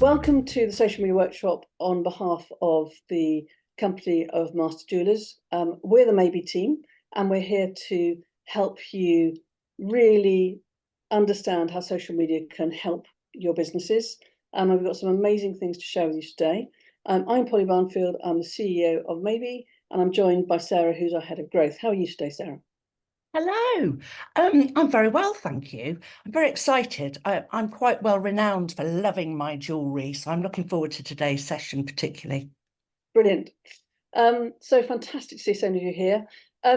Welcome to the social media workshop on behalf of the company of Master Jewelers. We're the Maybe team, and we're here to help you really understand how social media can help your businesses. And we've got some amazing things to share with you today. I'm Polly Barnfield, I'm the CEO of Maybe, and I'm joined by Sarah, who's our head of growth. How are you today, Sarah? Hello. I'm very well, thank you. I'm very excited. I'm quite well renowned for loving my jewellery, so I'm looking forward to today's session particularly. Brilliant. So fantastic to see so many of you here.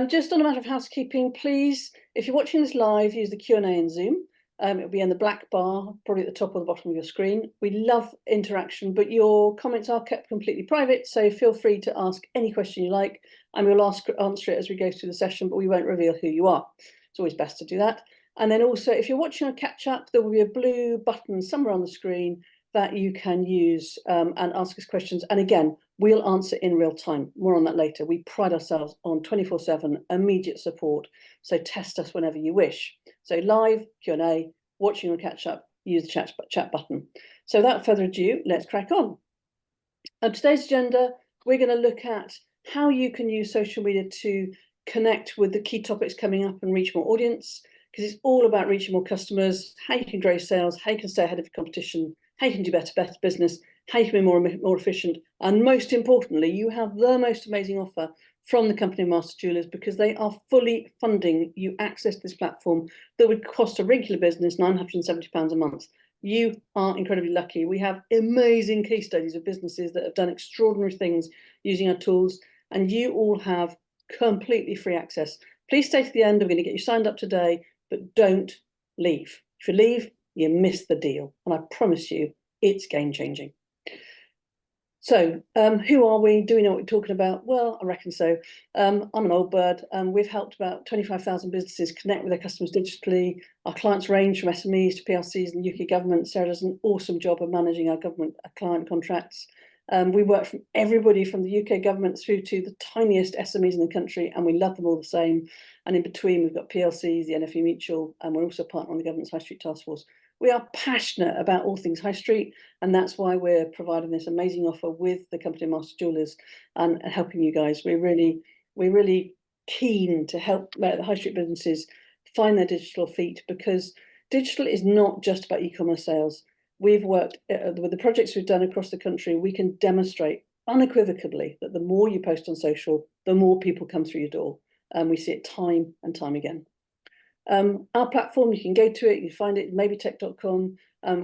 Just on a matter of housekeeping, please, if you're watching this live, use the Q&A in Zoom. It'll be in the black bar, probably at the top or the bottom of your screen. We love interaction, but your comments are kept completely private, so feel free to ask any question you like, and we'll answer it as we go through the session, but we won't reveal who you are. It's always best to do that. And then also, if you're watching on catch-up, there will be a blue button somewhere on the screen that you can use and ask us questions. And again, we'll answer in real time. More on that later. We pride ourselves on 24/7 immediate support. So test us whenever you wish. So live, Q&A, watching or catch up, use the chat button. So without further ado, let's crack on. Today's agenda, we're going to look at how you can use social media to connect with the key topics coming up and reach more audience, because it's all about reaching more customers, how you can grow sales, how you can stay ahead of the competition, how you can do better business, how you can be more efficient, and most importantly, you have the most amazing offer from the company Master Jewelers, because they are fully funding you access this platform that would cost a regular business £970 a month. You are incredibly lucky. We have amazing case studies of businesses that have done extraordinary things using our tools, and you all have completely free access. Please stay to the end. I'm going to get you signed up today, but don't leave. If you leave, you miss the deal, and I promise you, it's game-changing. So who are we? Do we know what we're talking about? Well, I reckon so. I'm an old bird. We've helped about 25,000 businesses connect with their customers digitally. Our clients range from SMEs to PLCs and the UK government. Sarah does an awesome job of managing our government client contracts. We work from everybody from the UK government through to the tiniest SMEs in the country, and we love them all the same. And in between, we've got PLCs, the NFU Mutual, and we're also a partner on the government's High Street Task Force. We are passionate about all things high street, and that's why we're providing this amazing offer with the company Master Jewelers and helping you guys. We're really keen to help the high street businesses find their digital feet, because digital is not just about e-commerce sales. We've worked with the projects we've done across the country. We can demonstrate unequivocally that the more you post on social, the more people come through your door. And we see it time and time again. Our platform, you can go to it, you can find it at maybetech.com.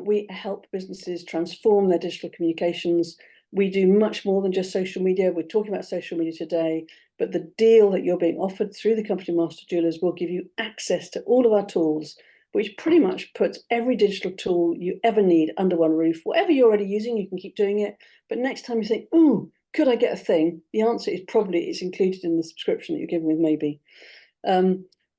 We help businesses transform their digital communications. We do much more than just social media. We're talking about social media today, but the deal that you're being offered through the company Master Jewelers will give you access to all of our tools, which pretty much puts every digital tool you ever need under one roof. Whatever you're already using, you can keep doing it. But next time you think, oh, could I get a thing? The answer is probably it's included in the subscription that you're given with Maybe.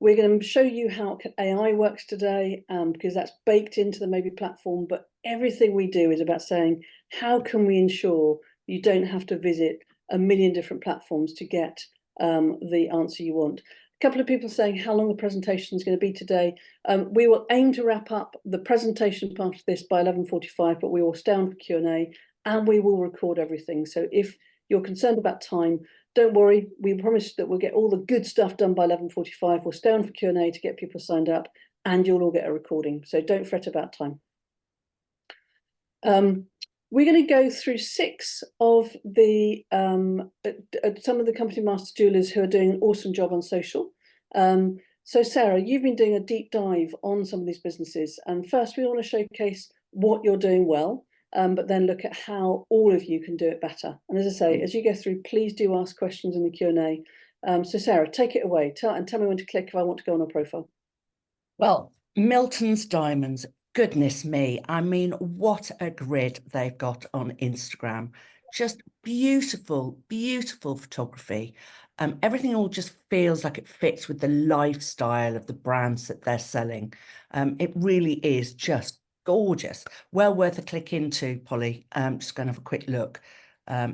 We're going to show you how AI works today, because that's baked into the Maybe platform. But everything we do is about saying, how can we ensure you don't have to visit a million different platforms to get the answer you want? A couple of people saying how long the presentation is going to be today. We will aim to wrap up the presentation part of this by 11:45, but we will stay on for Q&A, and we will record everything. So if you're concerned about time, don't worry, we promise that we'll get all the good stuff done by 11:45. We'll stay on for Q&A to get people signed up, and you'll all get a recording. So don't fret about time. We're going to go through six of the some of the company Master Jewelers who are doing an awesome job on social. So Sarah, you've been doing a deep dive on some of these businesses, and first we want to showcase what you're doing well. But then look at how all of you can do it better. And as I say, as you go through, please do ask questions in the Q&A. So Sarah, take it away. Tell me when to click if I want to go on a profile. Well, Milton's Diamonds, goodness me. I mean, what a grid they've got on Instagram. Just beautiful, beautiful photography. Everything all just feels like it fits with the lifestyle of the brands that they're selling. It really is just gorgeous. Well worth a click into, Polly. Just going to have a quick look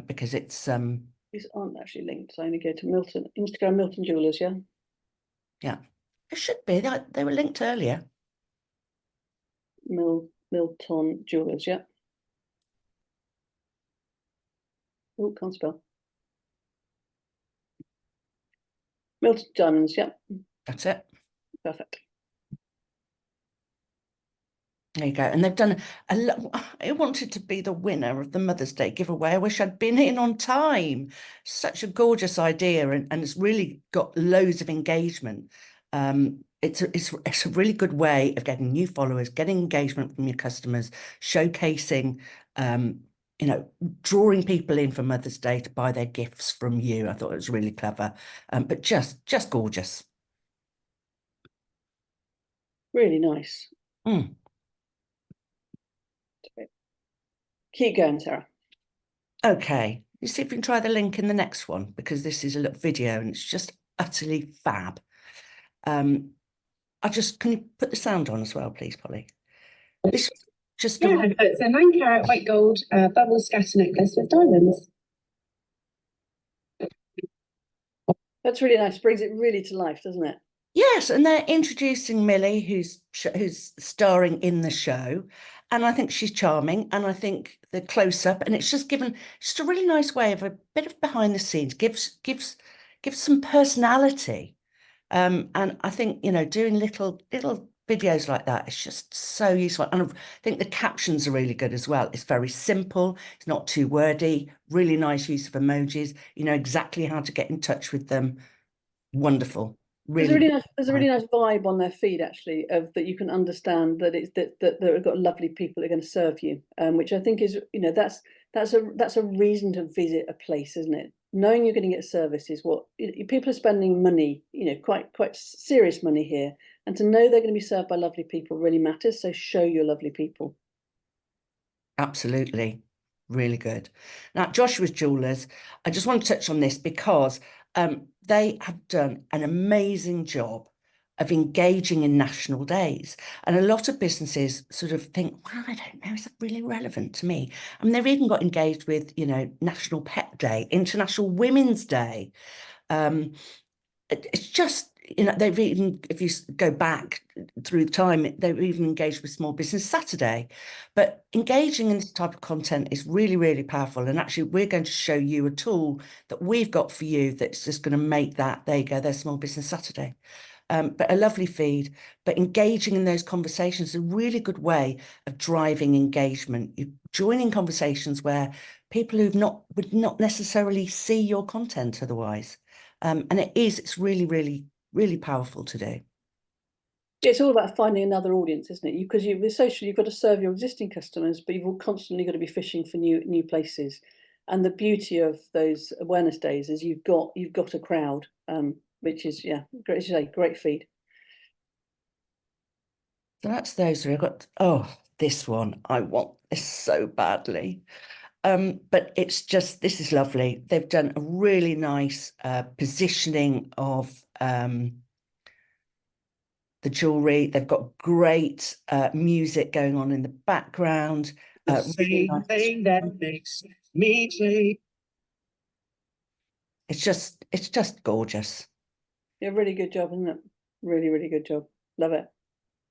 because it's These aren't actually linked. So I only go to Milton Instagram, Milton Jewelers, yeah. Yeah, it should be. They were linked earlier. Milton Jewelers, yeah. Oh, can't spell. Melted diamonds, yeah. That's it. Perfect. There you go. And they've done a lot. I wanted to be the winner of the Mother's Day giveaway. I wish I'd been in on time. Such a gorgeous idea, and it's really got loads of engagement. It's a really good way of getting new followers, getting engagement from your customers, showcasing, you know, drawing people in for Mother's Day to buy their gifts from you. I thought it was really clever, but just gorgeous. Really nice. Mm. Keep going, Sarah. Okay, you see if we can try the link in the next one, because this is a little video and it's just utterly fab. Can you put the sound on as well, please, Polly? This just Yeah, it's a 9-carat white gold bubble scatter necklace with diamonds. That's really nice. Brings it really to life, doesn't it? Yes, and they're introducing Millie, who's starring in the show, and I think she's charming. And I think the close up, and it's just given just a really nice way of a bit of behind the scenes, gives some personality. And I think, you know, doing little videos like that is just so useful. And I think the captions are really good as well. It's very simple. It's not too wordy. Really nice use of emojis. You know exactly how to get in touch with them. Wonderful. There's a Really. really nice vibe on their feed, actually, of that you can understand that it's that they've got lovely people that are going to serve you, which I think is, you know, that's a reason to visit a place, isn't it? Knowing you're going to get service is what people are spending money, you know, quite serious money here, and to know they're going to be served by lovely people really matters. So show your lovely people. Absolutely. Really good. Now, Joshua's Jewelers, I just want to touch on this because they have done an amazing job of engaging in national days. And a lot of businesses sort of think, well, I don't know, is that really relevant to me? I mean, they've even got engaged with, you know, National Pet Day, International Women's Day. It's just, you know, they've even, if you go back through time, they've even engaged with Small Business Saturday. But engaging in this type of content is really, really powerful. And actually, we're going to show you a tool that we've got for you that's just going to make that, there you go, there's Small Business Saturday. But a lovely feed, but engaging in those conversations is a really good way of driving engagement. You're joining conversations where people would not necessarily see your content otherwise. And it's really, really, really powerful to do. It's all about finding another audience, isn't it? Because with social, you've got to serve your existing customers, but you've constantly got to be fishing for new places. And the beauty of those awareness days is you've got a crowd, which is, yeah, great. As you say, great feed. So that's those three. I've got, oh, this one. I want this so badly. But it's just, this is lovely. They've done a really nice positioning of the jewelry. They've got great music going on in the background. Really nice. Thing that makes me change. It's just gorgeous. Yeah, really good job, isn't it? Really, really good job. Love it.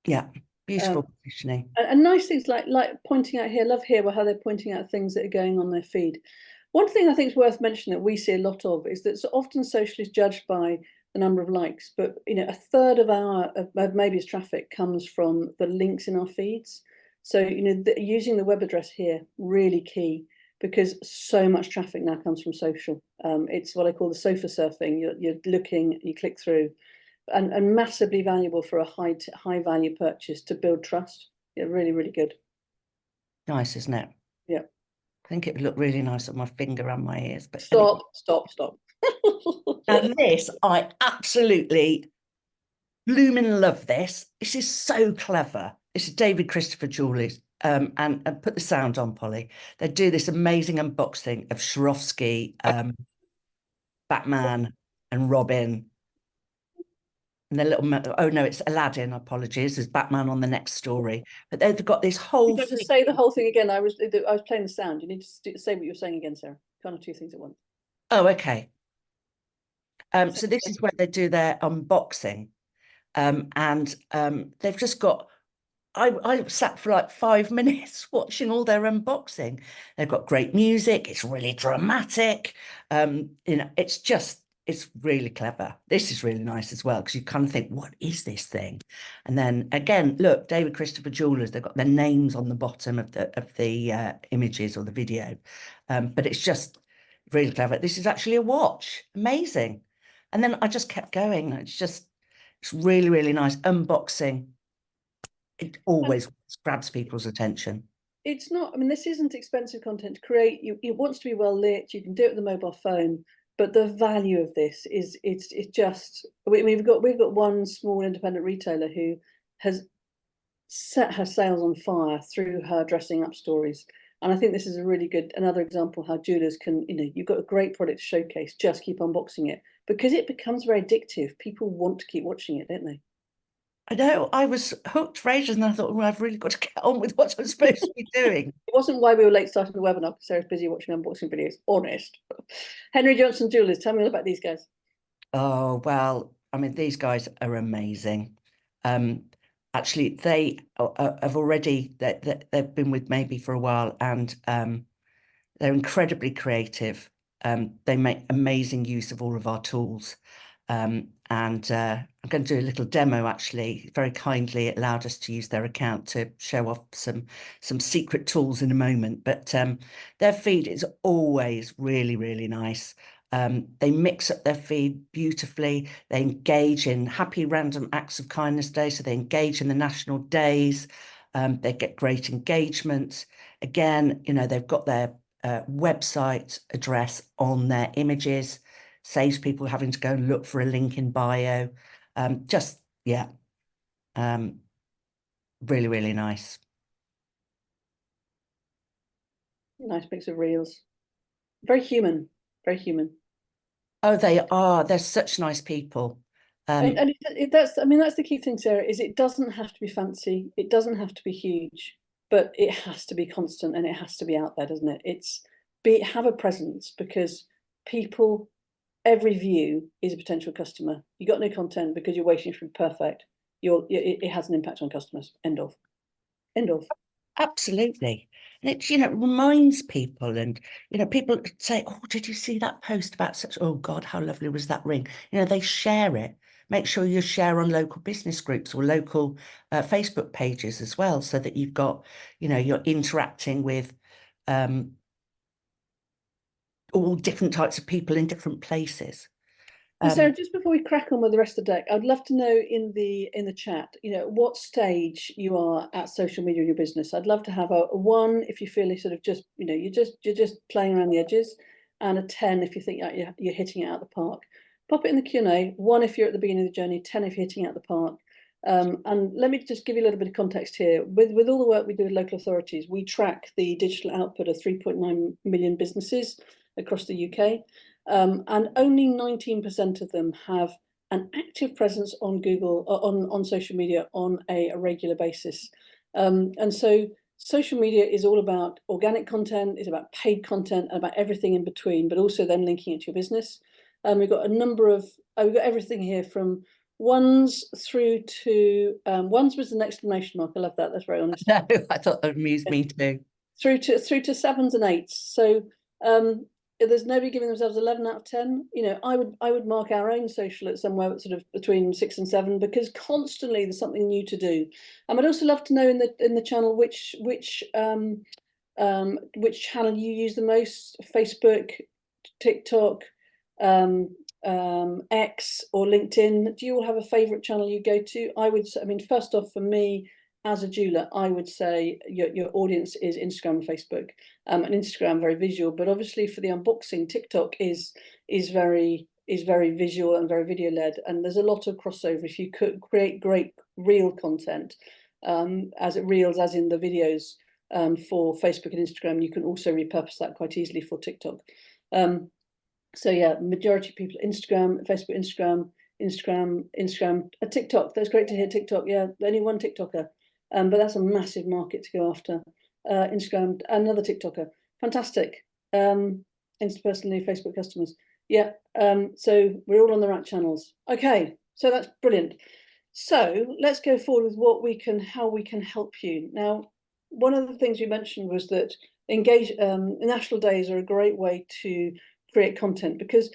Yeah, beautiful positioning. And nice things like pointing out here, love here, how they're pointing out things that are going on their feed. One thing I think is worth mentioning that we see a lot of is that so often social is judged by the number of likes, but you know, a third of our of maybe traffic comes from the links in our feeds. So you know, using the web address here really key, because so much traffic now comes from social. It's what I call the sofa surfing. You're looking, you click through, and massively valuable for a high value purchase to build trust. Yeah, really, really good. Nice, isn't it? Yeah. I think it would look really nice on my finger and my ears. But Stop. Now this, I absolutely blooming love this. This is so clever. This is David Christopher Jewelers. And put the sound on, Polly. They do this amazing unboxing of Swarovski, Batman and Robin. And the little, oh no, it's Aladdin, apologies, there's Batman on the next story. But they've got this whole You have to say the whole thing again. I was playing the sound. You need to say what you're saying again, Sarah. Kind of two things at once. Oh, okay. So this is where they do their unboxing. And they've just got I sat for like 5 minutes watching all their unboxing. They've got great music. It's really dramatic. It's really clever. This is really nice as well, because you kind of think, what is this thing? And then again, look, David Christopher Jewelers, they've got their names on the bottom of the images or the video. But it's just really clever. This is actually a watch. Amazing. And then I just kept going. It's really, really nice. Unboxing. It always grabs people's attention. It's not, I mean, this isn't expensive content to create. It wants to be well lit. You can do it with the mobile phone, but the value of this is it's just we've got one small independent retailer who has set her sales on fire through her dressing up stories. And I think this is a really good another example how jewelers can, you've got a great product to showcase, just keep unboxing it, because it becomes very addictive. People want to keep watching it, don't they? I know, I was hooked for ages and I thought, well, I've really got to get on with what I'm supposed to be doing. It wasn't why we were late starting the webinar, because Sarah's busy watching unboxing videos, honest. Henry Johnson Jewelers, tell me all about these guys. Oh, well, I mean, these guys are amazing. Actually, they have already, they've been with Maybe for a while, and they're incredibly creative. They make amazing use of all of our tools. And I'm going to do a little demo, actually. Very kindly, it allowed us to use their account to show off some secret tools in a moment. But their feed is always really, really nice. They mix up their feed beautifully. They engage in Happy Random Acts of Kindness Day, so they engage in the national days. They get great engagement. Again, they've got their website address on their images, saves people having to go and look for a link in bio. Really, really nice. Nice mix of reels. Very human, very human. Oh, they are. They're such nice people. And that's the key thing, Sarah, is it doesn't have to be fancy. It doesn't have to be huge, but it has to be constant and it has to be out there, doesn't it? Have a presence, because people, every view is a potential customer. You got no content because you're waiting for perfect. It has an impact on customers. End of. Absolutely. And it reminds people, and, people say, oh, did you see that post about such, oh God, how lovely was that ring? They share it. Make sure you share on local business groups or local Facebook pages as well, so that you've got, you're interacting with all different types of people in different places. So Sarah, just before we crack on with the rest of the deck, I'd love to know in the chat, what stage you are at social media in your business. I'd love to have a 1 if you feel sort of just, you're just playing around the edges, and a 10 if you think you're hitting it out of the park. Pop it in the Q&A. 1 if you're at the beginning of the journey, 10 if you're hitting it out of the park. And let me just give you a little bit of context here. With all the work we do with local authorities, we track the digital output of 3.9 million businesses across the UK. And only 19% of them have an active presence on Google, on social media on a regular basis. And so social media is all about organic content, it's about paid content, about everything in between, but also then linking it to your business. We've got a number of, we've got everything here from ones through to, ones was an exclamation mark. I love that. That's very honest. No, I thought that amused me too. Through to 7s and 8s. So there's nobody giving themselves 11 out of 10. I would mark our own social at somewhere sort of between 6 and 7, because constantly there's something new to do. I'd also love to know in the channel which channel you use the most: Facebook, TikTok, X, or LinkedIn. Do you all have a favorite channel you go to? First off, for me, as a jeweler, I would say your audience is Instagram and Facebook. And Instagram very visual, but obviously for the unboxing, TikTok is very visual and very video led. And there's a lot of crossover. If you could create great reel content, as in the videos, for Facebook and Instagram, you can also repurpose that quite easily for TikTok. So yeah, majority of people Instagram, Facebook, Instagram, TikTok. That's great to hear. TikTok, yeah, only one TikToker. But that's a massive market to go after. Instagram, another TikToker. Fantastic. Interpersonally, Facebook customers. Yeah. So we're all on the right channels. Okay. So that's brilliant. So let's go forward with how we can help you. Now, one of the things we mentioned was that national days are a great way to create content, because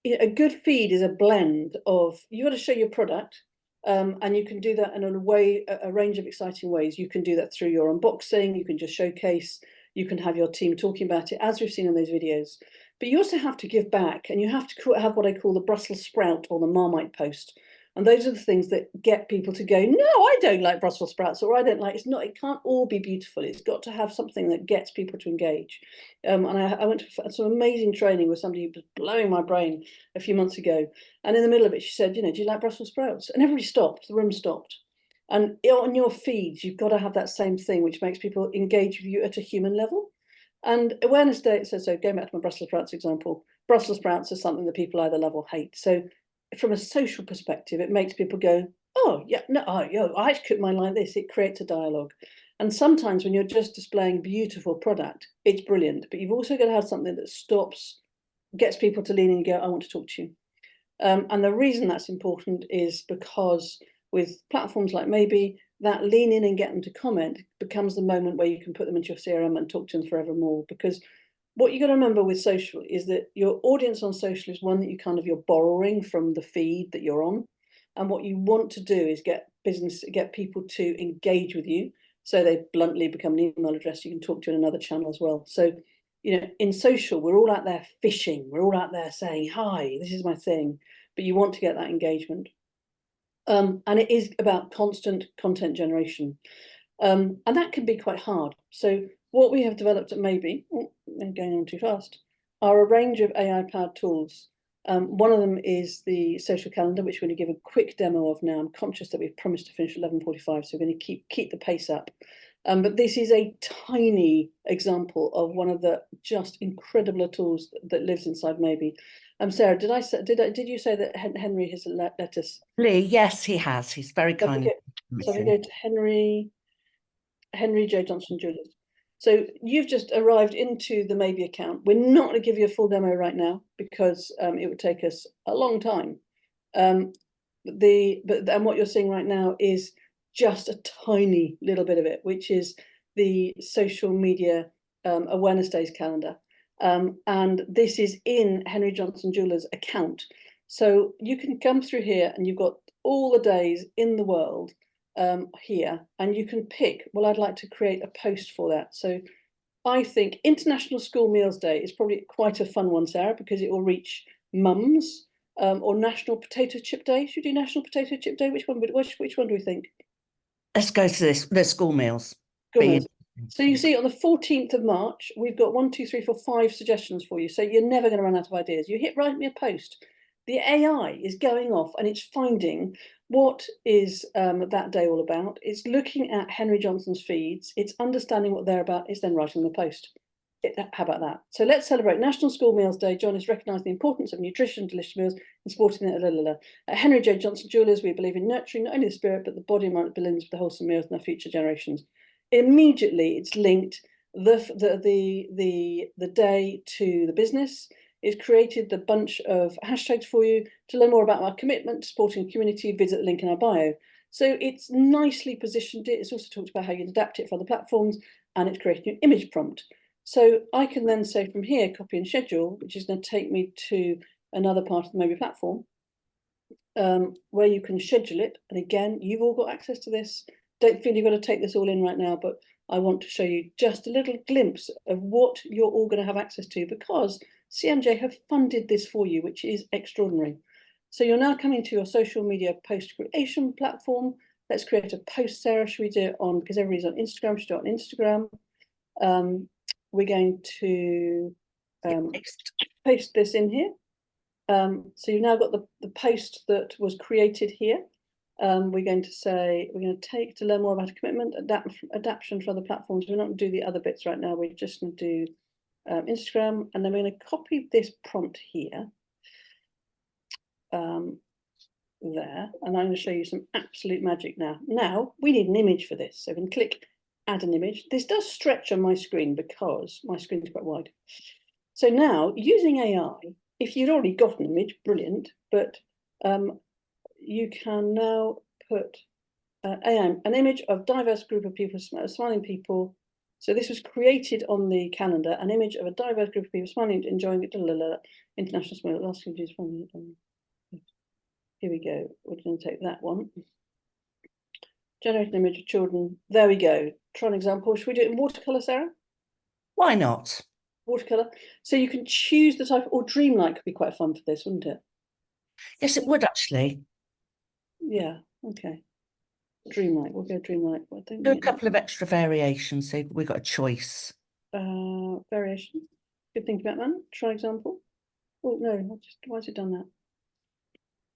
a good feed is a blend of, you got to show your product, and you can do that in a range of exciting ways. You can do that through your unboxing, you can just showcase, you can have your team talking about it, as we've seen in those videos. But you also have to give back, and you have to have what I call the Brussels sprout or the Marmite post. And those are the things that get people to go, no, I don't like Brussels sprouts, or I don't like, it can't all be beautiful. It's got to have something that gets people to engage. And I went to some amazing training with somebody who was blowing my brain a few months ago. And in the middle of it, she said, do you like Brussels sprouts? And everybody stopped, the room stopped. And on your feeds, you've got to have that same thing, which makes people engage with you at a human level. And Awareness Day, so going back to my Brussels sprouts example, Brussels sprouts are something that people either love or hate. So from a social perspective, it makes people go, oh, yeah, no, I cook mine like this. It creates a dialogue. And sometimes when you're just displaying beautiful product, it's brilliant. But you've also got to have something that gets people to lean in and go, I want to talk to you. And the reason that's important is because with platforms like Maybe, that lean in and get them to comment becomes the moment where you can put them into your CRM and talk to them forevermore. Because what you got to remember with social is that your audience on social is one that you're borrowing from the feed that you're on. And what you want to do is get people to engage with you. So they bluntly become an email address you can talk to in another channel as well. So, in social, we're all out there fishing. We're all out there saying, hi, this is my thing. But you want to get that engagement. And it is about constant content generation. And that can be quite hard. So what we have developed at Maybe, I'm going on too fast, are a range of AI-powered tools. One of them is the social calendar, which we're going to give a quick demo of now. I'm conscious that we've promised to finish 11:45, so we're going to keep the pace up. But this is a tiny example of one of the just incredible tools that lives inside Maybe. Sarah, did you say that Henry has let us? Lee, yes, he has. He's very kind. So we go to Henry J. Johnson Julius. So you've just arrived into the Maybe account. We're not going to give you a full demo right now because it would take us a long time. And what you're seeing right now is just a tiny little bit of it, which is the social media awareness days calendar. And this is in Henry Johnson Jewelers account. So you can come through here and you've got all the days in the world here, and you can pick, well, I'd like to create a post for that. So I think International School Meals Day is probably quite a fun one, Sarah, because it will reach mums. Or National Potato Chip Day. Should we do National Potato Chip Day? Which one do we think? Let's go to this. The school meals. School meals. So you see on the 14th of March, we've got 1, 2, 3, 4, 5 suggestions for you. So you're never going to run out of ideas. You hit write me a post. The AI is going off and it's finding what is that day all about. It's looking at Henry Johnson's feeds. It's understanding what they're about. It's then writing the post. How about that? So let's celebrate National School Meals Day. John is recognising the importance of nutrition, delicious meals, and supporting it. At Henry J. Johnson Jewelers, we believe in nurturing not only the spirit, but the body and mind that belongs with the wholesome meals in our future generations. Immediately, it's linked the day to the business. It's created the bunch of hashtags for you. To learn more about our commitment to supporting the community, visit the link in our bio. So it's nicely positioned it. It's also talked about how you adapt it for other platforms, and it's created an image prompt. So I can then say from here, copy and schedule, which is going to take me to another part of the Maybe platform, where you can schedule it. And again, you've all got access to this. Don't feel you've got to take this all in right now, but I want to show you just a little glimpse of what you're all going to have access to, because CMJ have funded this for you, which is extraordinary. So you're now coming to your social media post creation platform. Let's create a post, Sarah. Should we do it on, because everybody's on Instagram, should we do it on Instagram? We're going to paste this in here. So you've now got the post that was created here. We're going to say, we're going to take to learn more about a commitment, adaptation for other platforms. We're not going to do the other bits right now. We're just going to do Instagram, and then we're going to copy this prompt here. There, and I'm going to show you some absolute magic now. Now, we need an image for this. So we can click add an image. This does stretch on my screen because my screen is quite wide. So now, using AI, if you'd already got an image, brilliant, but you can now put an image of diverse group of people, smiling people. So this was created on the calendar, an image of a diverse group of people smiling, enjoying it, international smile, last images from. Here we go. We're going to take that one. Generate an image of children. There we go. Try an example. Should we do it in watercolor, Sarah? Why not? Watercolor. So you can choose the type, or dreamlike could be quite fun for this, wouldn't it? Yes, it would actually. Yeah. Okay. Dreamlike. We'll go dreamlike. Do a couple of extra variations, so we've got a choice. Variation. Good think about that. Try example. Oh no, why has it done that?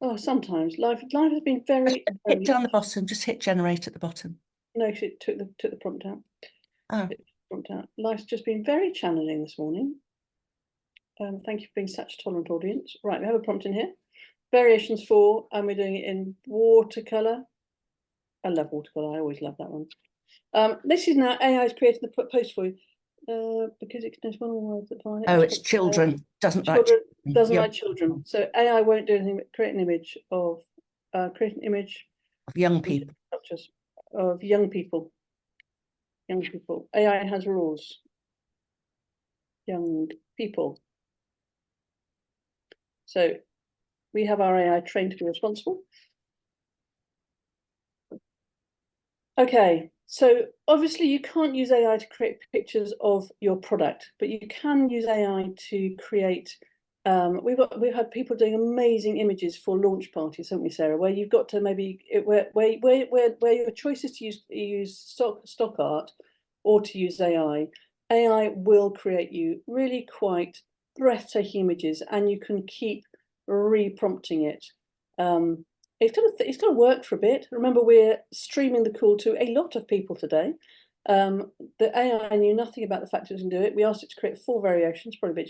Oh, sometimes life has been very, Hit down the bottom, just hit generate at the bottom. No, it took the prompt out. Oh. Prompt out. Life's just been very challenging this morning. Thank you for being such a tolerant audience. Right, we have a prompt in here. Variations 4, and we're doing it in watercolor. I love watercolor. I always love that one. This is now AI has created the post for you. Because it contains one word that define it. Oh, it's children. Doesn't like children. Doesn't like children. So AI won't do anything but create an image of young people. Of young people. Young people. AI has rules. Young people. So we have our AI trained to be responsible. Okay, so obviously you can't use AI to create pictures of your product, but you can use AI to create. We've had people doing amazing images for launch parties, haven't we, Sarah? Where you've got to maybe where your choice is to use stock art or to use AI. AI will create you really quite breathtaking images, and you can keep re-prompting it. It's going to work for a bit. Remember, we're streaming the call to a lot of people today. The AI knew nothing about the fact it was going to do it. We asked it to create 4 variations, probably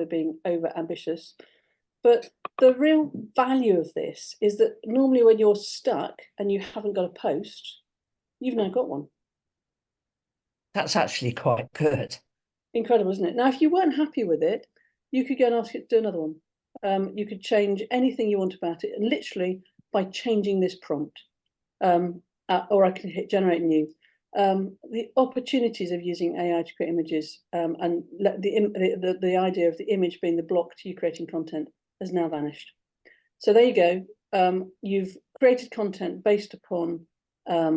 being over ambitious. But the real value of this is that normally when you're stuck and you haven't got a post, you've now got one. That's actually quite good. Incredible, isn't it? Now, if you weren't happy with it, you could go and ask it to do another one. You could change anything you want about it, and literally by changing this prompt, or I can hit generate new. The opportunities of using AI to create images and the idea of the image being the block to you creating content has now vanished. So there you go. You've created content based upon a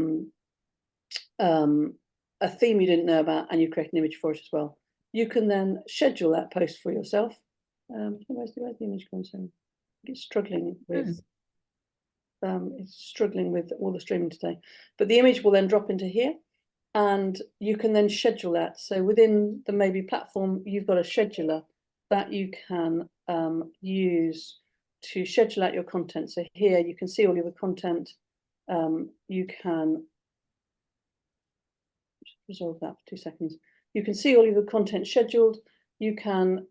theme you didn't know about, and you create an image for it as well. You can then schedule that post for yourself. Where's the image going? So it's struggling with all the streaming today. But the image will then drop into here, and you can then schedule that. So within the Maybe platform, you've got a scheduler that you can use to schedule out your content. So here you can see all of the content. You can resolve that for 2 seconds. You can see all of the content scheduled. You can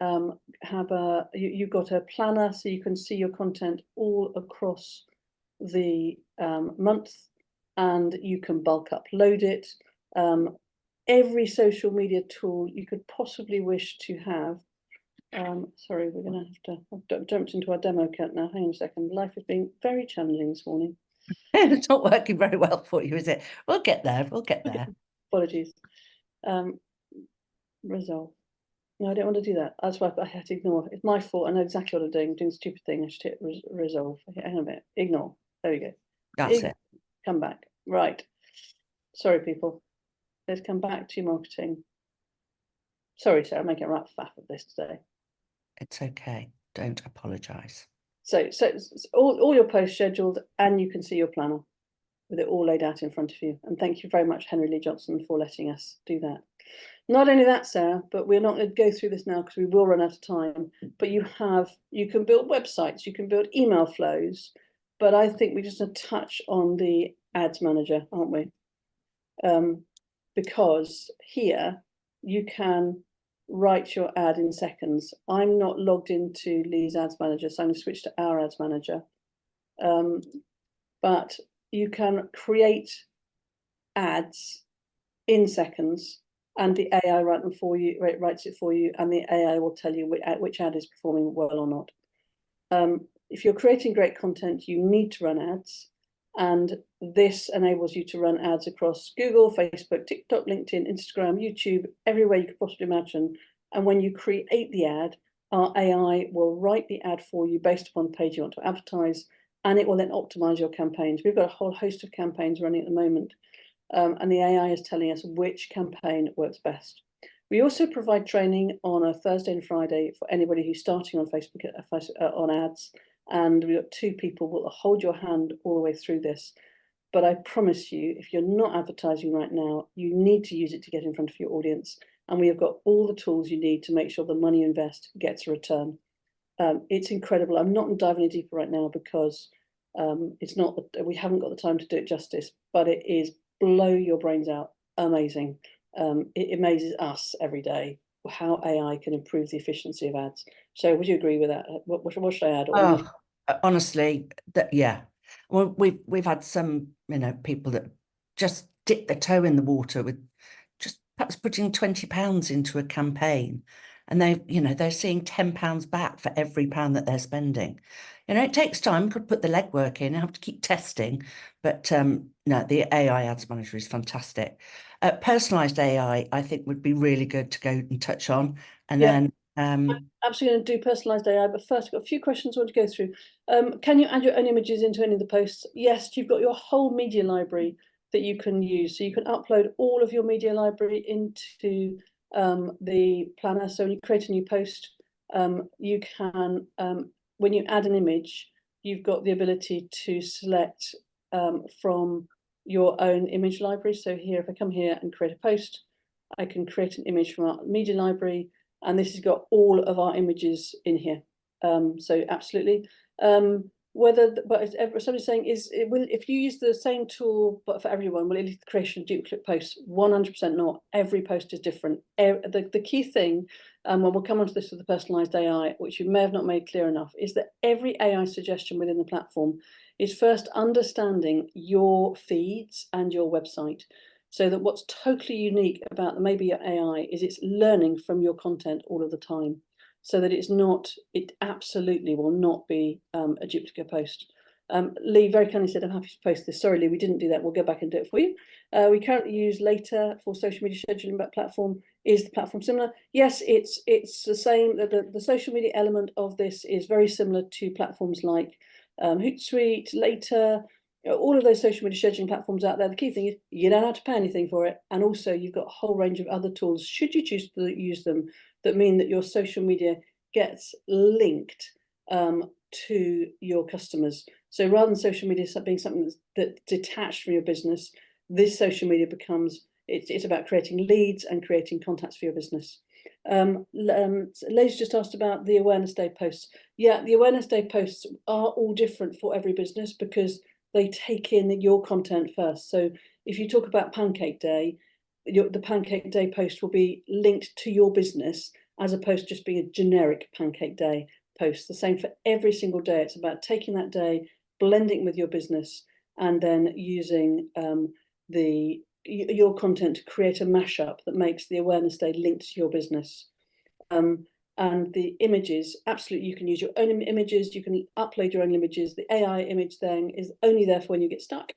you've got a planner, so you can see your content all across the month, and you can bulk upload it. Every social media tool you could possibly wish to have. Sorry, we're going to have to. I've jumped into our demo account now. Hang on a second. Life has been very challenging this morning. It's not working very well for you, is it? We'll get there. We'll get there. Apologies. Resolve. No, I don't want to do that. That's why I had to ignore. It's my fault. I know exactly what I'm doing a stupid thing. I should hit resolve. Hang on a minute. Ignore. There we go. That's it. Come back. Right. Sorry, people. Let's come back to marketing. Sorry, Sarah, I'm making a right faff of this today. It's okay. Don't apologise. So all your posts scheduled, and you can see your planner with it all laid out in front of you. And thank you very much, Henry Lee Johnson, for letting us do that. Not only that, Sarah, but we're not going to go through this now because we will run out of time. But you can build websites, you can build email flows. But I think we just touch on the ads manager, aren't we? Because here you can write your ad in seconds. I'm not logged into Lee's ads manager, so I'm going to switch to our ads manager. But you can create ads in seconds, and the AI writes it for you, and the AI will tell you which ad is performing well or not. If you're creating great content, you need to run ads. And this enables you to run ads across Google, Facebook, TikTok, LinkedIn, Instagram, YouTube, everywhere you could possibly imagine. And when you create the ad, our AI will write the ad for you based upon the page you want to advertise, and it will then optimize your campaigns. We've got a whole host of campaigns running at the moment, and the AI is telling us which campaign works best. We also provide training on a Thursday and Friday for anybody who's starting on Facebook on ads, and we've got 2 people who will hold your hand all the way through this. But I promise you, if you're not advertising right now, you need to use it to get in front of your audience. And we have got all the tools you need to make sure the money you invest gets a return. It's incredible. I'm not diving any deeper right now because it's not, we haven't got the time to do it justice, but it is blow your brains out. Amazing. It amazes us every day how AI can improve the efficiency of ads. So would you agree with that? What should I add? Oh, honestly, yeah. Well, we've had some, people that just dip their toe in the water with just perhaps putting £20 into a campaign, and they're seeing £10 back for every pound that they're spending. It takes time. You could put the legwork in, have to keep testing, but no, the AI Ads Manager is fantastic. Personalized AI, I think, would be really good to go and touch on, and then. I'm absolutely going to do personalised AI, but first I've got a few questions I want to go through. Can you add your own images into any of the posts? Yes, you've got your whole media library that you can use. So you can upload all of your media library into the planner. So when you create a new post, you can, when you add an image, you've got the ability to select from your own image library. So here, if I come here and create a post, I can create an image from our media library. And this has got all of our images in here. So absolutely. But somebody's saying, if you use the same tool but for everyone, will it lead to the creation of duplicate posts? 100% not. Every post is different. The key thing, and we'll come on to this with the personalized AI, which you may have not made clear enough, is that every AI suggestion within the platform is first understanding your feeds and your website. So that what's totally unique about maybe your AI is it's learning from your content all of the time, so that it absolutely will not be a duplicate post. Lee very kindly said, I'm happy to post this. Sorry, Lee, we didn't do that. We'll go back and do it for you. We currently use Later for social media scheduling, but platform. Is the platform similar? Yes, it's the same. The social media element of this is very similar to platforms like Hootsuite, Later, all of those social media scheduling platforms out there. The key thing is you don't have to pay anything for it. And also you've got a whole range of other tools, should you choose to use them, that mean that your social media gets linked to your customers. So rather than social media being something that's detached from your business, this social media becomes, it's about creating leads and creating contacts for your business. Leigh's just asked about the Awareness Day posts. Yeah, the Awareness Day posts are all different for every business because they take in your content first. So if you talk about Pancake Day, the Pancake Day post will be linked to your business as opposed to just being a generic Pancake Day post. The same for every single day. It's about taking that day, blending with your business, and then using your content to create a mashup that makes the Awareness Day linked to your business. And the images, absolutely, you can use your own images, you can upload your own images. The AI image then is only there for when you get stuck.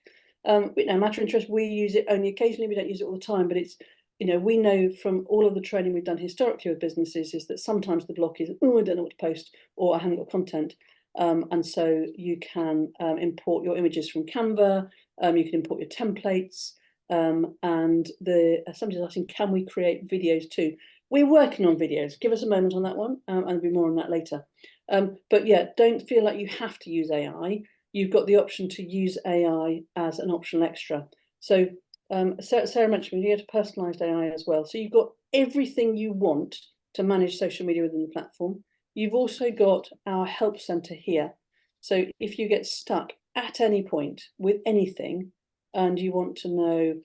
Matter of interest, we use it only occasionally, we don't use it all the time, but it's, we know from all of the training we've done historically with businesses is that sometimes the block is, oh, I don't know what to post, or I haven't got content. And so you can import your images from Canva, you can import your templates, and somebody's asking, can we create videos too? We're working on videos. Give us a moment on that one, and there'll be more on that later. But yeah, don't feel like you have to use AI. You've got the option to use AI as an optional extra. So Sarah mentioned you get a personalized AI as well. So you've got everything you want to manage social media within the platform. You've also got our help center here. So if you get stuck at any point with anything and you want to know,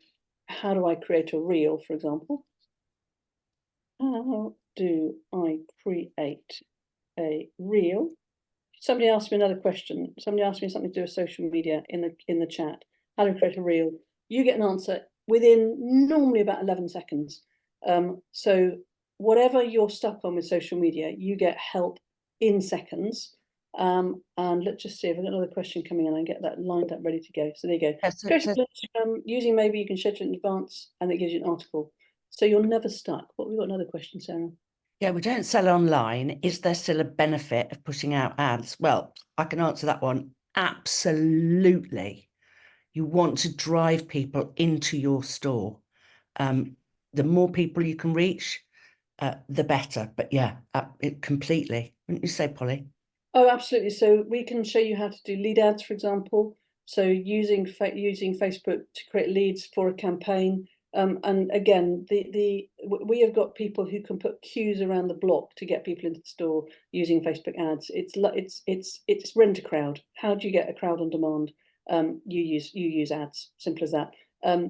how do I create a reel, for example? How do I create a reel? Somebody asked me another question. Somebody asked me something to do with social media in the chat. How to create a reel? You get an answer within normally about 11 seconds. So whatever you're stuck on with social media, you get help in seconds. And let's just see if I've got another question coming in and get that lined up, ready to go. So there you go. Yeah, Go to using maybe you can schedule in advance and it gives you an article. So you're never stuck. What we've got another question, Sarah. yeah, we don't sell online. Is there still a benefit of putting out ads? Well, I can answer that one. Absolutely. You want to drive people into your store. The more people you can reach, the better. But yeah, it completely. Wouldn't you say, Polly? Oh, absolutely. So we can show you how to do lead ads, for example. So using Facebook to create leads for a campaign. And again, we have got people who can put queues around the block to get people into the store using Facebook ads. It's rent a crowd. How do you get a crowd on demand? You use ads. Simple as that.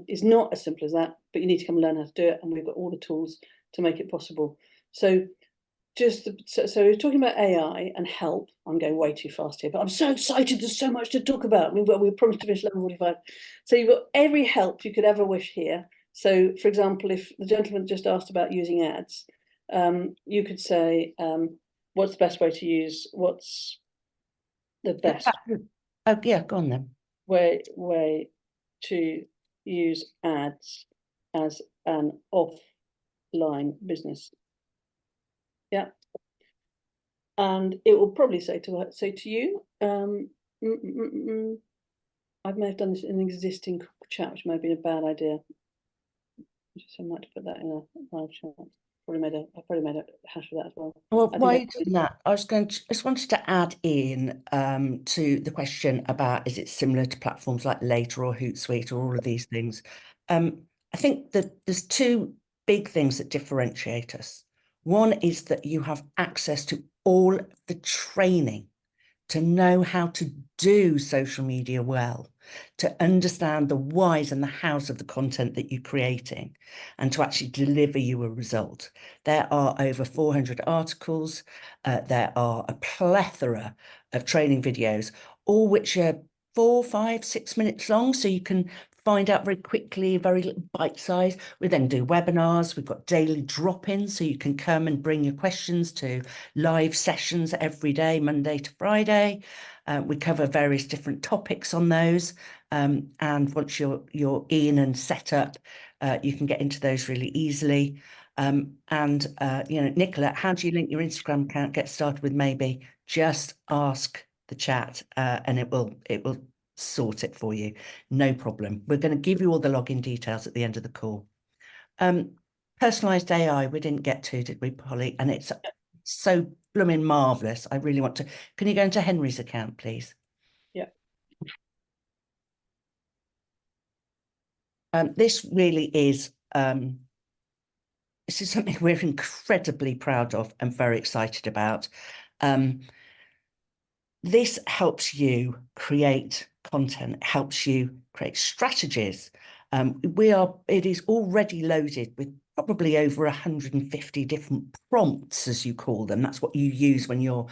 It's not as simple as that, but you need to come and learn how to do it. And we've got all the tools to make it possible. So so we're talking about AI and help. I'm going way too fast here, but I'm so excited. There's so much to talk about. I mean, we promised to finish level 45. So you've got every help you could ever wish here. So, for example, if the gentleman just asked about using ads, you could say, what's the best way to use, what's the best Oh, yeah, go on then. way to use ads as an offline business? Yeah. And it will probably say to you, I may have done this in an existing chat, which may have been a bad idea. So I might put that in a live chat. I probably made a hash of that as well. Well, I while think you're doing that, I just wanted to add in to the question about, is it similar to platforms like Later or Hootsuite or all of these things? I think that there's two big things that differentiate us. One is that you have access to all the training to know how to do social media well, to understand the whys and the hows of the content that you're creating, and to actually deliver you a result. There are over 400 articles. There are a plethora of training videos, all which are 4, 5, 6 minutes long, so you can find out very quickly, very little bite size. We then do webinars. We've got daily drop-ins, so you can come and bring your questions to live sessions every day, Monday to Friday. We cover various different topics on those. And once you're in and set up, you can get into those really easily. Nicola, how do you link your Instagram account? Get started with maybe. Just ask the chat, and it will sort it for you. No problem. We're going to give you all the login details at the end of the call. Personalized AI, we didn't get to, did we, Polly? And it's so blooming marvelous. I really want to. Can you go into Henry's account, please? Yeah. This really is. This is something we're incredibly proud of and very excited about. This helps you create content, helps you create strategies. It is already loaded with probably over 150 different prompts, as you call them. That's what you use when you're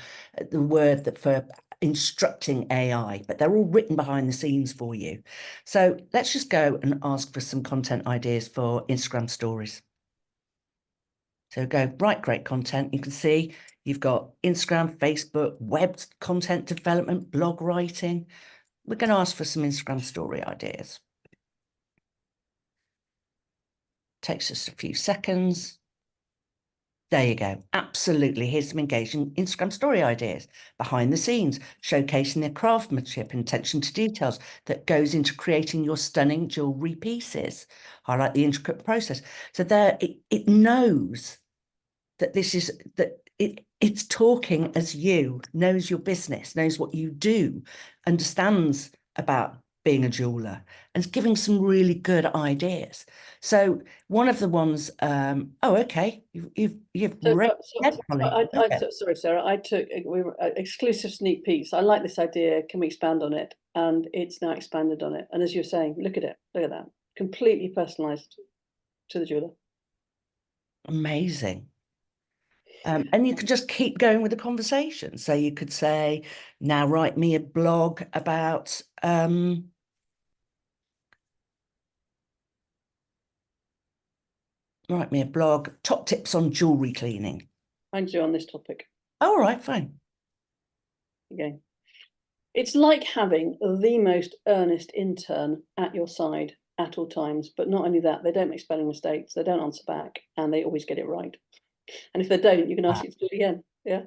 the word that for instructing AI, but they're all written behind the scenes for you. So let's just go and ask for some content ideas for Instagram stories. So go, right, great content. You can see you've got Instagram, Facebook, web content development, blog writing. We're going to ask for some Instagram story ideas. Takes us a few seconds. There you go. Absolutely. Here's some engaging Instagram story ideas. Behind the scenes, showcasing the craftsmanship and attention to details that goes into creating your stunning jewelry pieces. Highlight the intricate process. So there, it knows that it's talking as you, knows your business, knows what you do, understands about being a jeweler, and it's giving some really good ideas. So one of the ones, okay, you've read. Sorry, Sarah. I took exclusive sneak peeks. I like this idea. Can we expand on it? And it's now expanded on it. And as you're saying, look at it. Look at that. Completely personalized to the jeweler. Amazing. And you could just keep going with the conversation. So you could say, now write me a blog about top tips on jewelry cleaning. I'm due on this topic. All right, fine. Okay. It's like having the most earnest intern at your side at all times, but not only that, they don't make spelling mistakes, they don't answer back, and they always get it right. And if they don't, you can ask you to do it again. Yeah.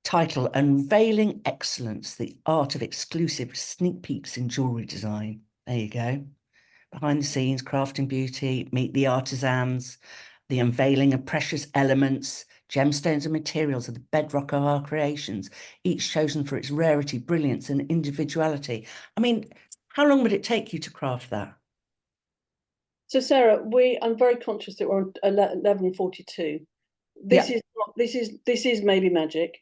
Title: Unveiling Excellence, the Art of Exclusive Sneak Peeks in Jewellery Design. There you go. Behind the scenes, crafting beauty, meet the artisans, the unveiling of precious elements, gemstones and materials are the bedrock of our creations, each chosen for its rarity, brilliance and individuality. I mean, how long would it take you to craft that? So Sarah, I'm very conscious that we're on 11:42. This is not, this is maybe magic.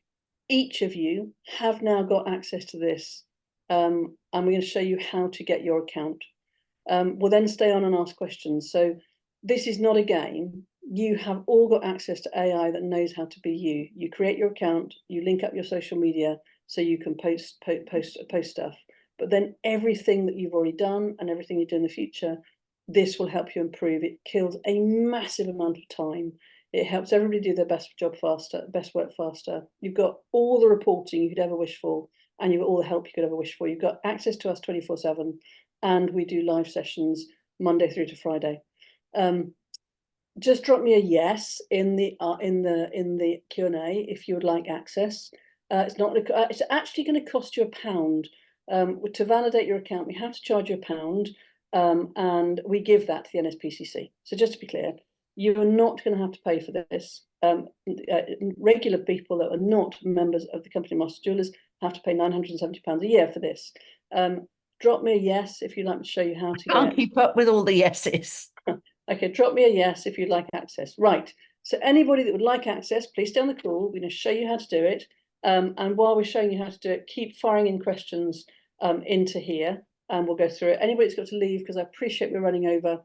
Each of you have now got access to this. And we're going to show you how to get your account. We'll then stay on and ask questions. So this is not a game. You have all got access to AI that knows how to be you. You create your account, you link up your social media so you can post stuff. But then everything that you've already done and everything you do in the future, this will help you improve. It kills a massive amount of time. It helps everybody do their best job faster, best work faster. You've got all the reporting you could ever wish for, and you've got all the help you could ever wish for. You've got access to us 24/7, and we do live sessions Monday through to Friday. Just drop me a yes in the Q&A if you would like access. It's not. It's actually going to cost you £1. To validate your account, we have to charge you £1, and we give that to the NSPCC. So just to be clear, you are not going to have to pay for this. Regular people that are not members of the company Master Jewelers have to pay £970 a year for this. Drop me a yes if you'd like me to show you how to Can't keep up with all the yeses. Okay, drop me a yes if you'd like access. Right, so anybody that would like access, please stay on the call. We're going to show you how to do it. And while we're showing you how to do it, keep firing in questions into here, and we'll go through it. Anybody that's got to leave, because I appreciate we're running over,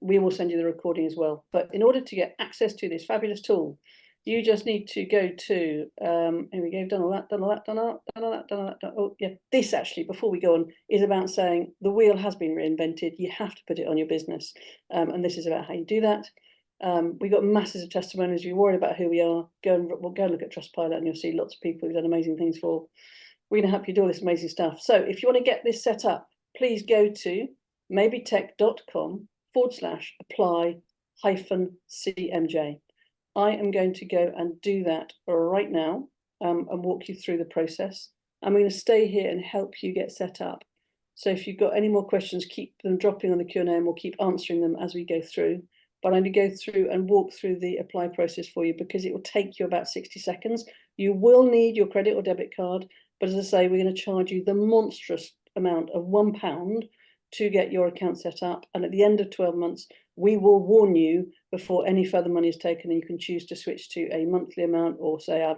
we will send you the recording as well. But in order to get access to this fabulous tool, you just need to go to, here we go, done all that. Oh, yeah, this actually, before we go on, is about saying the wheel has been reinvented. You have to put it on your business. And this is about how you do that. We've got masses of testimonies. If you're worried about who we are, we'll go and look at Trustpilot, and you'll see lots of people who've done amazing things for. We're going to help you do all this amazing stuff. So if you want to get this set up, please go to maybetech.com/apply-CMJ. I am going to go and do that right now, and walk you through the process. I'm going to stay here and help you get set up. So if you've got any more questions, keep them dropping on the Q&A, and we'll keep answering them as we go through. But I'm going to go through and walk through the apply process for you, because it will take you about 60 seconds. You will need your credit or debit card, but as I say, we're going to charge you the monstrous amount of £1 to get your account set up. And at the end of 12 months, we will warn you before any further money is taken, and you can choose to switch to a monthly amount, or say, I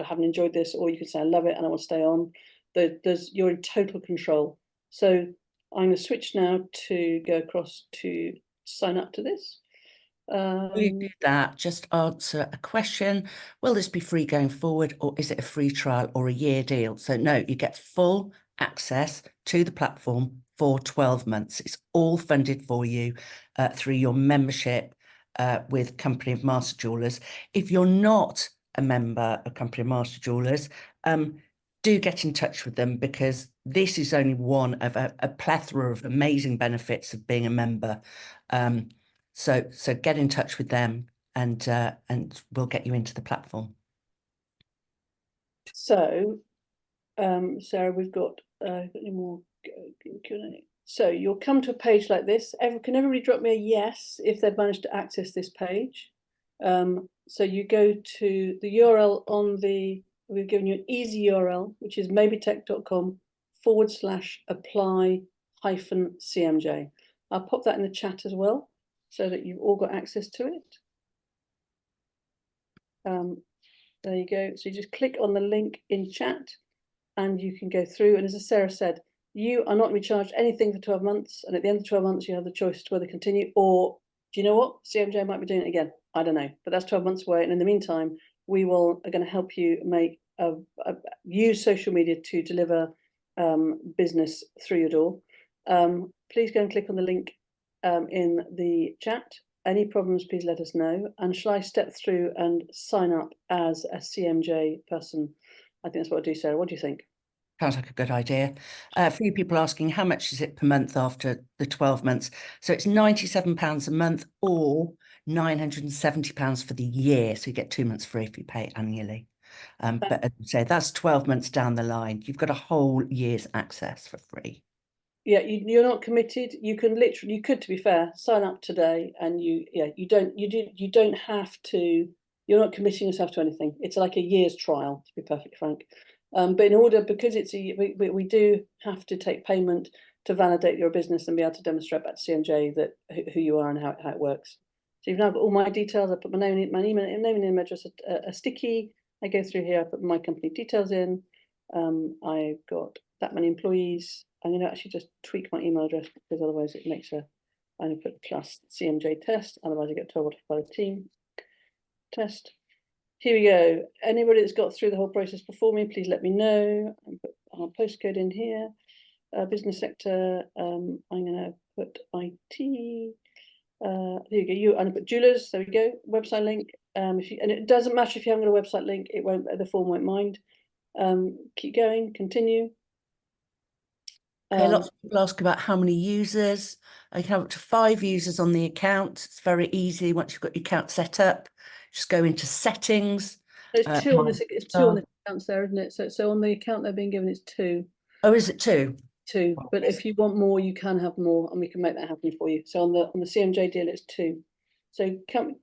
haven't enjoyed this, or you can say, I love it and I want to stay on. You're in total control. So I'm going to switch now to go across to sign up to this. Before you do that, just answer a question. Will this be free going forward, or is it a free trial or a year deal? So no, you get full access to the platform for 12 months. It's all funded for you through your membership with Company of Master Jewelers. If you're not a member of Company of Master Jewelers, do get in touch with them, because this is only one of a plethora of amazing benefits of being a member. So get in touch with them, and we'll get you into the platform. So, Sarah, we've got any more Q&A? So you'll come to a page like this. Can everybody drop me a yes if they've managed to access this page? So you go to the URL on the, we've given you an easy URL, which is maybetech.com/apply-CMJ. I'll pop that in the chat as well, so that you've all got access to it. There you go. So you just click on the link in chat, and you can go through. And as Sarah said, you are not going to be charged anything for 12 months. And at the end of 12 months, you have the choice to whether continue, or do you know what? CMJ might be doing it again. I don't know, but that's 12 months away. And in the meantime, we are going to help you make use social media to deliver business through your door. Please go and click on the link in the chat. Any problems, please let us know. And shall I step through and sign up as a CMJ person? I think that's what I do, Sarah. What do you think? Sounds like a good idea. A few people asking how much is it per month after the 12 months. So it's £97 a month or £970 for the year. So you get 2 months free if you pay annually. But as I say, that's 12 months down the line. You've got a whole year's access for free. Yeah, you're not committed. You can literally, you could, to be fair, sign up today, and you don't have to. You're not committing yourself to anything. It's like a year's trial, to be perfectly frank. But in order, because we do have to take payment to validate your business and be able to demonstrate back to CMJ that who you are and how it works. So you've now got all my details. I put my name, my email, name and email address, a sticky. I go through here. I put my company details in. I've got that many employees. I'm going to actually just tweak my email address because otherwise it makes I'm going to put plus CMJ test. Otherwise I get told by the team. Test. Here we go. Anybody that's got through the whole process before me, please let me know. And put our postcode in here. Business sector. I'm going to put IT. There you go. I'm going to put jewelers. There we go. Website link. And it doesn't matter if you haven't got a website link. It won't. The form won't mind. Keep going. Continue. Okay, lots of people ask about how many users. I can have up to 5 users on the account. It's very easy once you've got your account set up. Just go into settings. It's two on this. It's two on the accounts there, isn't it? So on the account they're being given, it's 2. Oh, is it 2? 2. But if you want more, you can have more, and we can make that happen for you. So on the CMJ deal, it's 2. So copy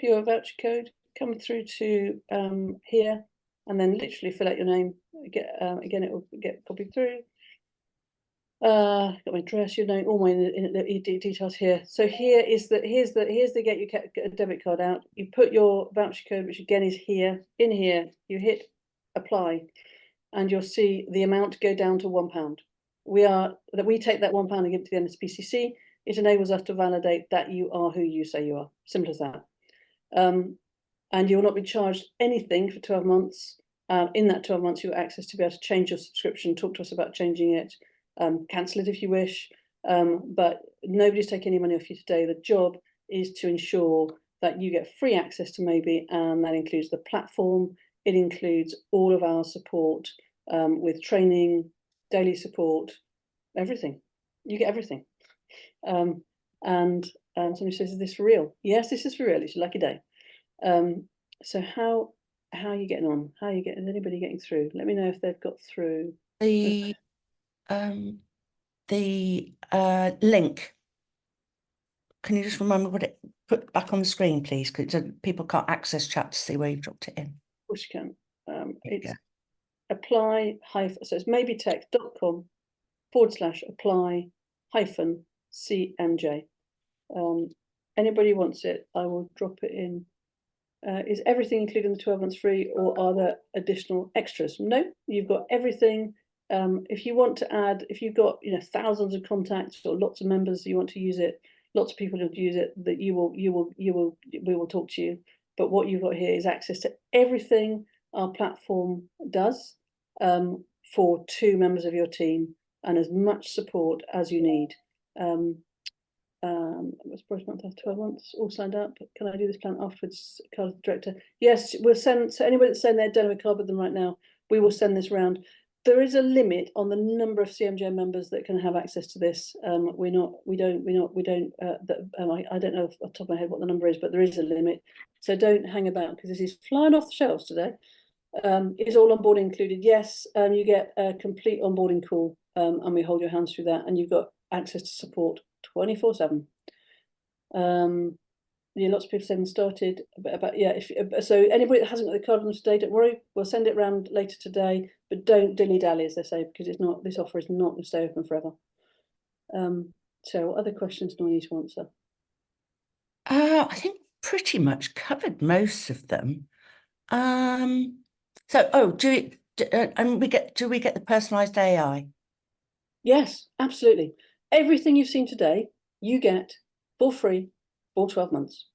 your voucher code. Come through to here, and then literally fill out your name. Again, it will get copied through. Got my address, your name, all my details here. So here's the get your debit card out. You put your voucher code, which again is here. In here, you hit apply, and you'll see the amount go down to £1. We take that £1 and give it to the NSPCC. It enables us to validate that you are who you say you are. Simple as that. And you will not be charged anything for 12 months. In that 12 months, you have access to be able to change your subscription, talk to us about changing it, cancel it if you wish. But nobody's taking any money off you today. The job is to ensure that you get free access to Moby, and that includes the platform. It includes all of our support with training, daily support, everything. You get everything. And somebody says, "Is this for real?" Yes, this is for real. It's a lucky day. So how are you getting on? Is anybody getting through? Let me know if they've got through. The link. Can you just remind me what it put back on the screen, please? Because people can't access chat to see where you've dropped it in. Of course you can. It's apply hyphen. So it's mobytech.com/apply-CMJ. Anybody wants it, I will drop it in. Is everything included in the 12 months free, or are there additional extras? No, you've got everything. If you want to add, if you've got thousands of contacts or lots of members, you want to use it, lots of people want to use it, that we will talk to you. But what you've got here is access to everything our platform does for 2 members of your team, and as much support as you need. What's price month after 12 months? All signed up. Can I do this plan afterwards? Card director. Yes, we'll send. So anybody that's saying they're done with card with them right now, we will send this round. There is a limit on the number of CMJ members that can have access to this. I don't know off the top of my head what the number is, but there is a limit. So don't hang about, because this is flying off the shelves today. Is all onboarding included? Yes. You get a complete onboarding call, and we hold your hands through that, and you've got access to support 24/7. Yeah, lots of people saying started about so anybody that hasn't got the card on them today, don't worry, we'll send it around later today, but don't dilly-dally, as they say, because it's not, this offer is not going to stay open forever. So what other questions do I need to answer? I think pretty much covered most of them. So do we get the personalized AI? Yes, absolutely. Everything you've seen today, you get for free for 12 months.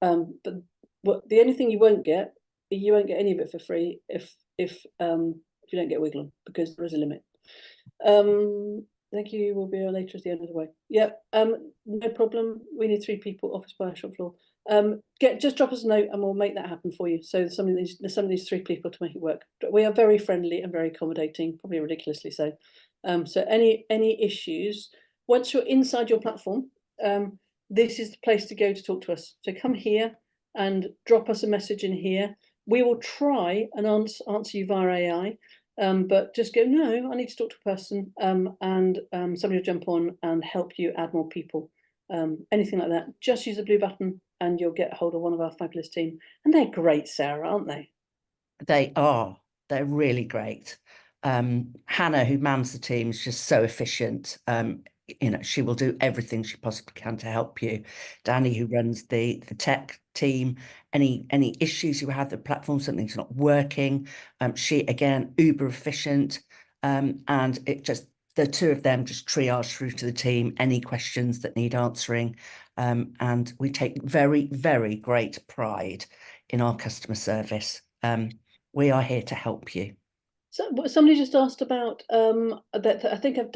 But the only thing you won't get any of it for free if you don't get wiggle on, because there is a limit. Thank you. We'll be later at the end of the way. Yep. No problem. We need 3 people. Office by shop floor. just drop us a note and we'll make that happen for you. So some of these 3 people to make it work. We are very friendly and very accommodating, probably ridiculously so. So any issues, once you're inside your platform, this is the place to go to talk to us. So come here and drop us a message in here. We will try and answer you via AI, but just go, no, I need to talk to a person, and somebody will jump on and help you add more people. Anything like that, just use the blue button and you'll get hold of one of our fabulous team. And they're great, Sarah, aren't they? They are. They're really great. Hannah, who mans the team, is just so efficient. You know, she will do everything she possibly can to help you. Danny, who runs the tech team, any issues you have, the platform, something's not working, she, again, uber efficient. And it just, the 2 of them just triage through to the team, any questions that need answering. And we take very, very great pride in our customer service. We are here to help you. So somebody just asked about that. I think I've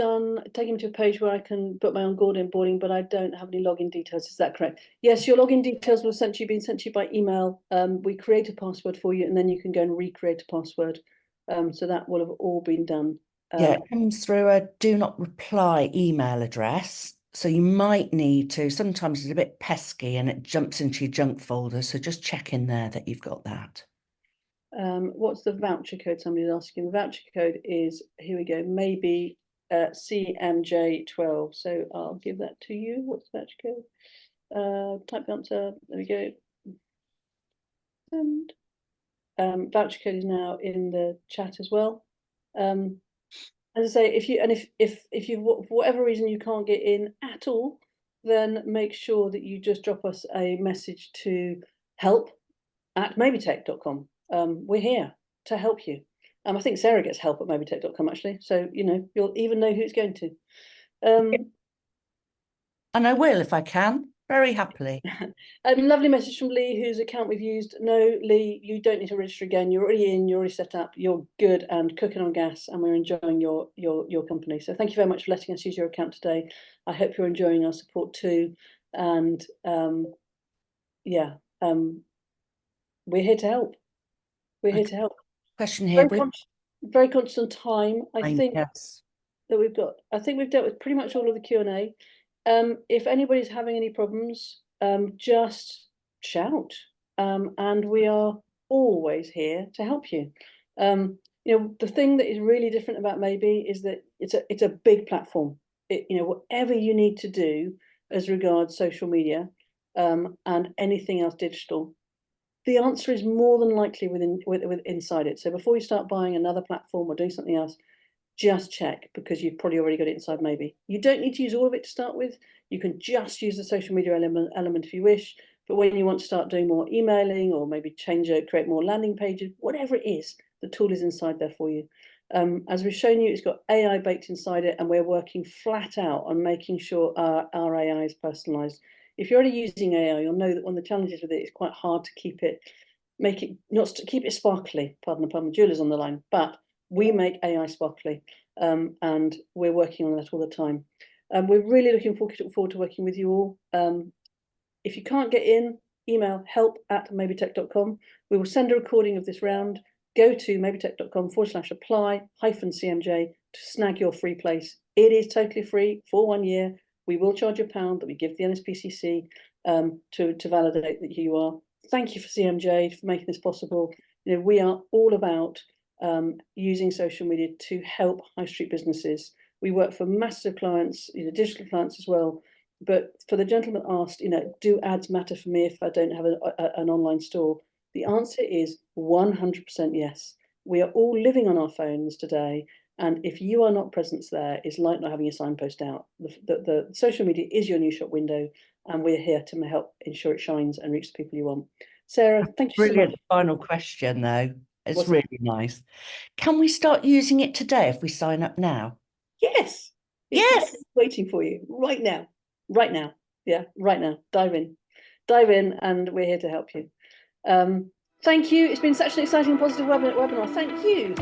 taken me to a page where I can put my onboarding, but I don't have any login details. Is that correct? Yes, your login details will be sent to you by email. We create a password for you, and then you can go and recreate a password. So that will have all been done. Yeah, it comes through a do not reply email address. So you might need to, sometimes it's a bit pesky and it jumps into your junk folder. So just check in there that you've got that. What's the voucher code? Somebody's asking. The voucher code is, here we go, maybe CMJ12. So I'll give that to you. What's the voucher code? Type the answer. There we go. And voucher code is now in the chat as well. As I say, if you for whatever reason you can't get in at all, then make sure that you just drop us a message to help@mabitech.com. We're here to help you. I think Sarah gets help at mabitech.com actually, so you know you'll even know who it's going to. And I will if I can, very happily. Lovely message from Lee, whose account we've used. No, Lee, you don't need to register again. You're already in. You're already set up. You're good and cooking on gas, and we're enjoying your company. So thank you very much for letting us use your account today. I hope you're enjoying our support too. And yeah, we're here to help. We're here to help. Question here. Very conscious on time. I think yes. that I think we've dealt with pretty much all of the Q&A. If anybody's having any problems, just shout. And we are always here to help you. You know, the thing that is really different about Maybe is that it's a big platform. You know, whatever you need to do as regards social media, and anything else digital, the answer is more than likely inside it. So before you start buying another platform or doing something else, just check, because you've probably already got it inside Maybe. You don't need to use all of it to start with. You can just use the social media element if you wish. But when you want to start doing more emailing, or maybe create more landing pages, whatever it is, the tool is inside there for you. As we've shown you, it's got AI baked inside it, and we're working flat out on making sure our AI is personalized. If you're already using AI, you'll know that one of the challenges with it is quite hard to keep it sparkly. Pardon the pun, Julie's on the line, but we make AI sparkly, and we're working on that all the time. We're really looking forward to working with you all. If you can't get in, email help@mabitech.com. We will send a recording of this round. Go to mabitech.com/apply-CMJ to snag your free place. It is totally free for 1 year. We will charge £1 that we give the NSPCC to validate that you are. Thank you for CMJ for making this possible. You know, we are all about using social media to help high street businesses. We work for massive clients, you know, digital clients as well. But for the gentleman asked, you know, do ads matter for me if I don't have an online store? The answer is 100% yes. We are all living on our phones today. And if you are not present there, it's like not having a signpost out. The social media is your new shop window, and we're here to help ensure it shines and reach the people you want. Sarah, thank you so much. Final question, though. It's really nice. Can we start using it today if we sign up now? Yes. Yes. Waiting for you right now. Right now. Yeah, right now. Dive in, and we're here to help you. Thank you. It's been such an exciting, positive webinar. Thank you.